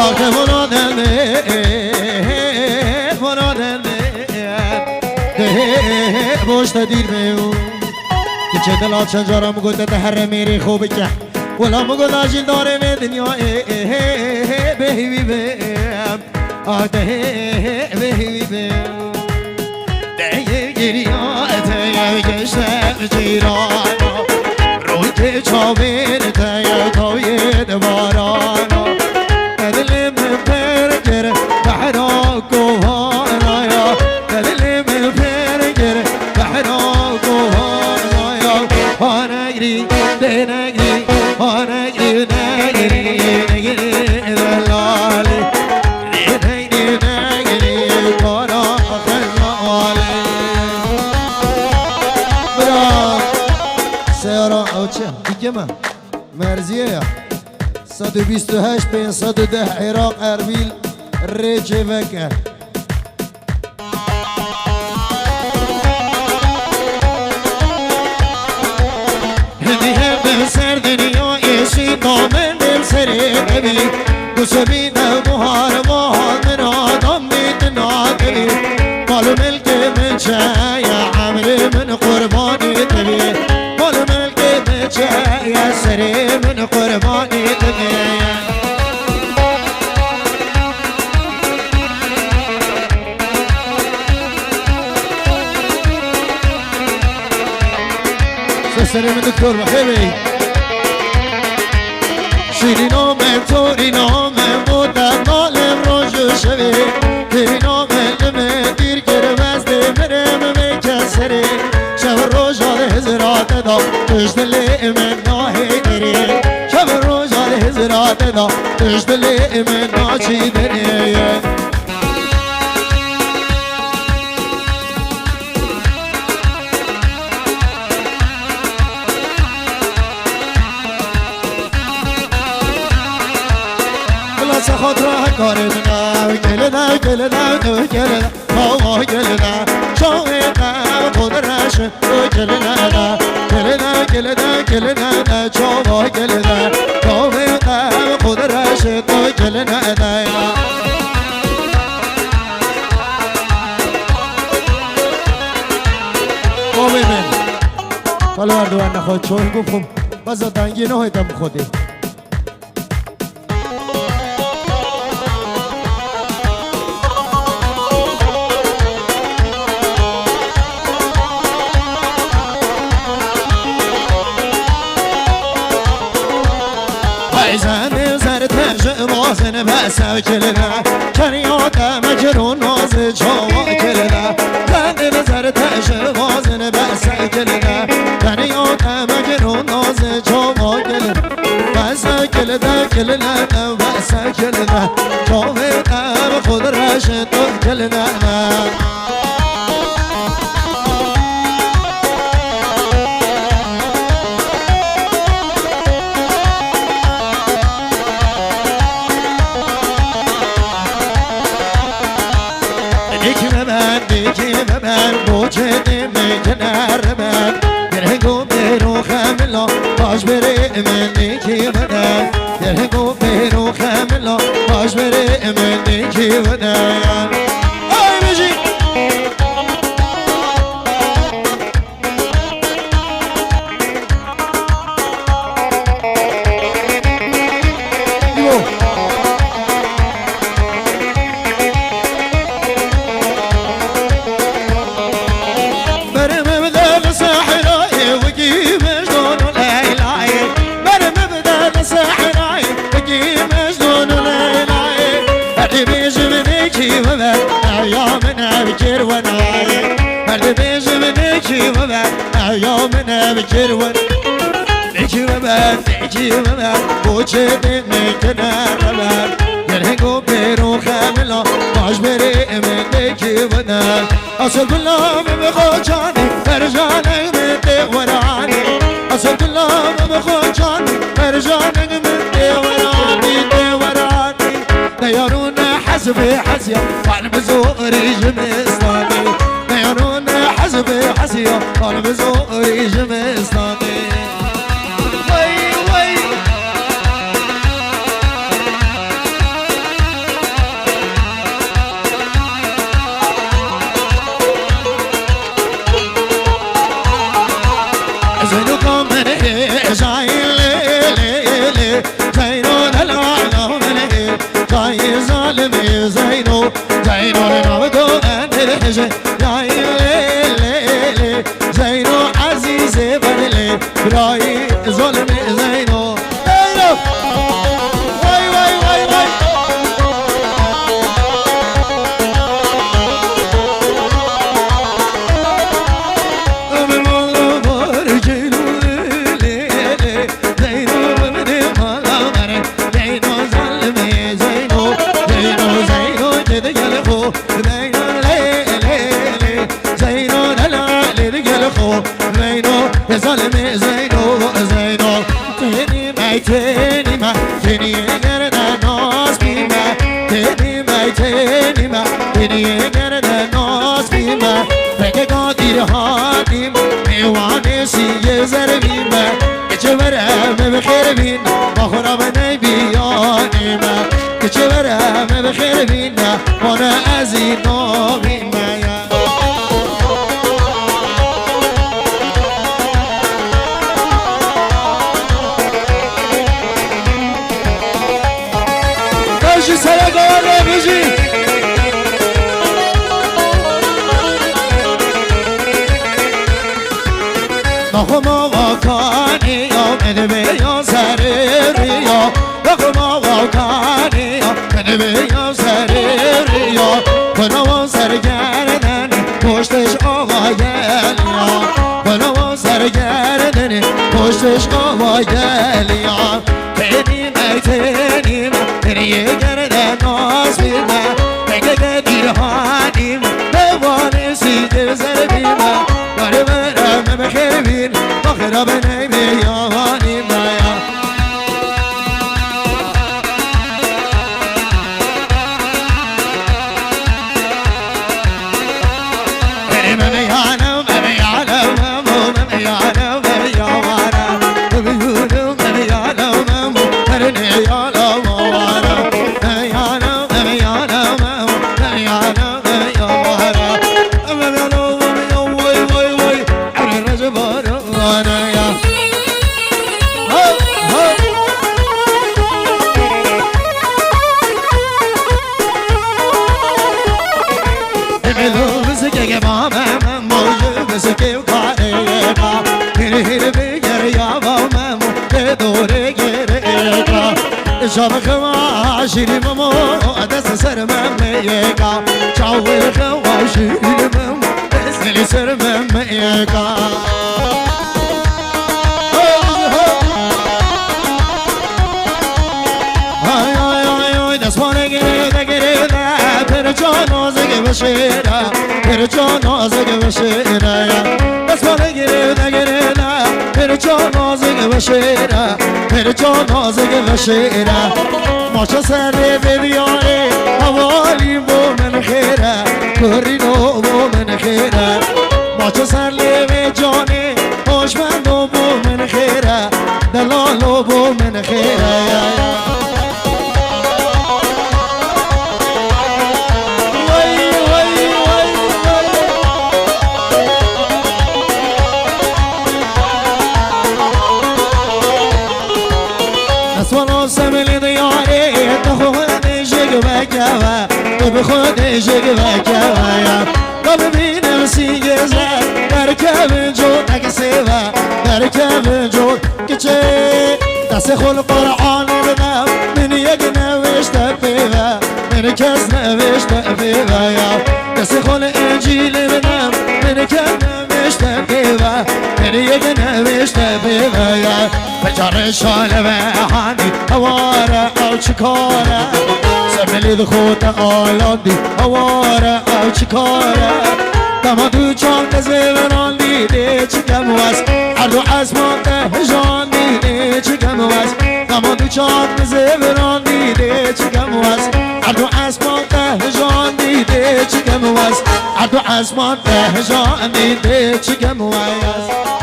آخه منادم منادم ده بوشت دیر میو که چه دلات چنجارم گوده ده هر میری خوبی که ولا مگود آجیل داره می دنیا بهیوی بیم آده بهیوی بیم ده گریات گشتم جیرانا روی که چاوین ده تاید بارانا دل من پرگر بحرا گوهانا یا دل من پرگر بحرا گوهانا یا هانگری دنگری هانگری نگری نگری دلالی نگری نگری کارا خزالی برا سیارا اوچه دیگه من مرزیه یا 128 510 عراق اربیل ریچه وکر هدیه به سر دنیا ایشی دامن دل سری نبی گوشه بینه بوهار ماهان من آدم میتنا دبی مال ملک من چه یا عمر من قربانی دبی مال ملک من چه یا سری من قربانی دبی سری من دکتر بخیری شیری نام توری نام مدت مالم روشو شوی تیری نام لمه دیر گره وزده مرم میکسری شب روشال هزرات دا تش دل من ناهی دری شب روشال هزرات دا تش دل من ناچی دری خاطر کاردنا گلنا گلنا گلنا ما گلنا شوقنا قدرش گلنا گلنا گلنا گلنا شوق گلنا شوقنا قدرش گلنا من حالا اردوان نخواد چون گفتم بازا دنگی نهایتم خودی بس کلنا کنیات مجرون ناز جوا کلنا بند نظر تش وازن بس کلنا کنیات مجرون ناز جوا کلنا بس کلنا کلنا بس کلنا جوا خود رشد کلنا من بوجه میکنر من درهنگو بیرو خملا باش بره من نیکی بدن درهنگو بیرو خملا باش بره من نیکی بدن آی بجی بکر ون نکی من بوچه دمی کنر من درهنگو بیرو خملا باش بری من نکی ونم اصل بلام بخو جانی فرجانم دیورانی اصل بلام بخو جانی فرجانم دیورانی دیارون حسبي حسيا وانا بزوري جمستاني دیارون حسبي حسيا وانا بزوري جمستاني وي وي يا ليلي زينو عزيزي برلي براي ظلمي زينو واي واي واي واي من والله برجينو ليلي زينو بمدي مالا مري زينو ظلمي زينو زينو زينو تدقل خو زينو ليلي زينو دلع لدقل خو زينو يا ظلمي زينو زينو تهني ميتيني ما تهني يقرد ناس بيما تهني ميتيني ما تهني يقرد ناس بيما فكي قادر هاديم ميواني سيزر بيما كچورم بخير بين بخرب نبياني ما كچورم بخير بين وانا ازينو بيما يا Hoje será agora, Vigi. Nakuma wakani yo medbe yo sareri yo Nakuma wakani yo medbe yo sareri yo Bana o sargerden koştuş ova gel ya Bana o sargerden koştuş ova gel ya Benim eytenim nereye gerden naz bilme Peki gedir hanim Mevanesi gezer bilme Garıverem bekir bin Bakıra benim yavanım ya Benim emeyanım emeyanım emeyanım emeyanım Ömüyünüm emeyanım Emeyanım emeyanım emeyanım emeyanım emeyanım شابك وعشري ممو أدس سر مميكا شاورك وعشري ممو أدس سر مميكا هاي هاي هاي هاي دسمانه گره پرچو نازک بشیره پرچو نازک بشیره دسمانه گره پرچو نازک بشیره پرچو نازک بشیره ماچو سر بیاره حوالی بو من خیره کرینو بو من خیره ماچو سر لیوی جانه خوشمندو بو من خیره دلالو بو من خیره سمل دیاره تو خود جگ بکوا تو به خود جگ بکوا تو ببینم سیگزه در کم جو تکسیوه در کم جو کچه دست خل قرآنی بدم من یک نوشته پیوه من کس نوشته پیوه دست خل انجیل بدم من کس نوشته پیوه من یک نوشته پیوه بجار شاله و هانی هواره او چیکاره سملی دخوت آلاندی هواره او چیکاره دما دو چانت زیوران دیده چیکم وست هر دو اسمان هجان دیده چیکم وست دما دو چانت زیوران دیده چیکم وست هر دو اسمان هجان دیده چیکم وست هر دو اسمان هجان دیده چیکم وست